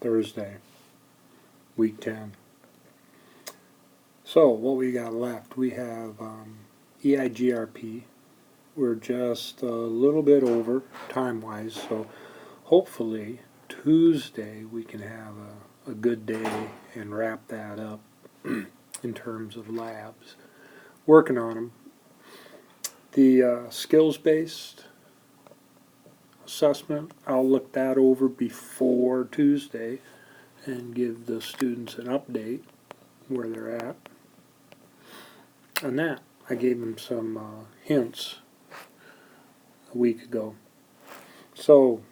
Thursday, week 10. So what we got left, we have EIGRP. We're just a little bit over time-wise, so hopefully Tuesday we can have a good day and wrap that up in terms of labs. Working on them. The skills-based assessment, I'll look that over before Tuesday and give the students an update where they're at. On that, I gave them some hints a week ago. So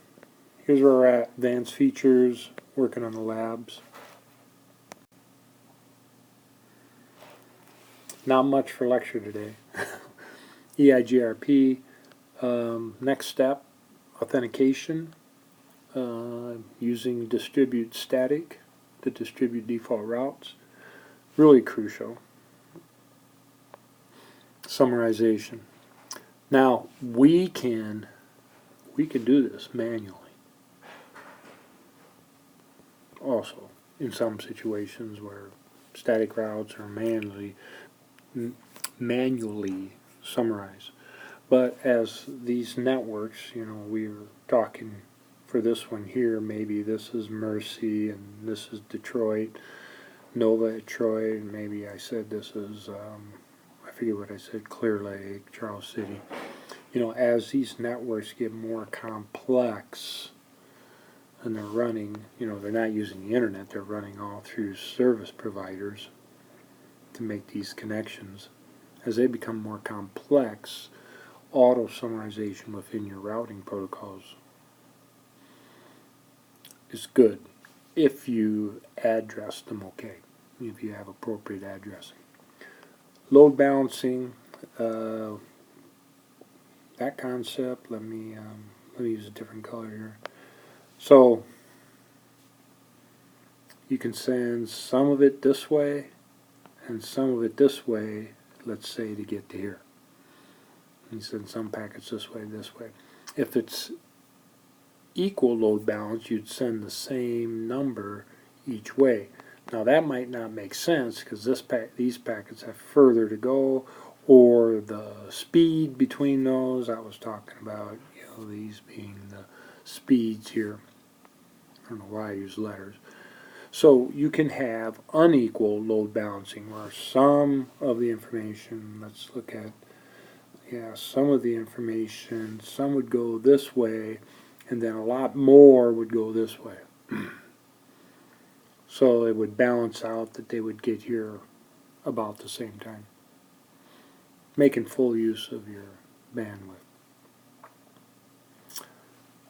here's where we're at. Advanced features, working on the labs. Not much for lecture today. EIGRP, next step, authentication, using distribute static to distribute default routes. Really crucial. Summarization. Now we can do this manually. Also, in situations where static routes are manually summarized. But as these networks, we were talking for this one here, maybe this is Mercy and this is Detroit, Nova Detroit, and maybe I said this is, I forget what I said, Clear Lake, Charles City. As these networks get more complex and they're running, they're not using the internet, they're running all through service providers to make these connections. As they become more complex, auto-summarization within your routing protocols is good if you address them okay, if you have appropriate addressing. Load balancing, that concept, let me use a different color here. So you can send some of it this way and some of it this way, let's say, to get to here. You send some packets this way. If it's equal load balance, you'd send the same number each way. Now that might not make sense because these packets have further to go, or the speed between those. I was talking about, these being the speeds here. I don't know why I use letters. So you can have unequal load balancing where some of the information, let's look at, some of the information, some would go this way, and then a lot more would go this way. So it would balance out that they would get here about the same time. Making full use of your bandwidth.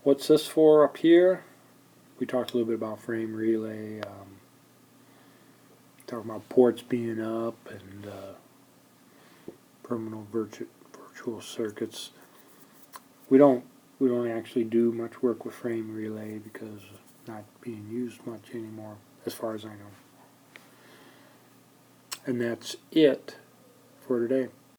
What's this for up here? We talked a little bit about frame relay, talking about ports being up and terminal virtual circuits. We don't actually do much work with frame relay because it's not being used much anymore, as far as I know. And that's it for today.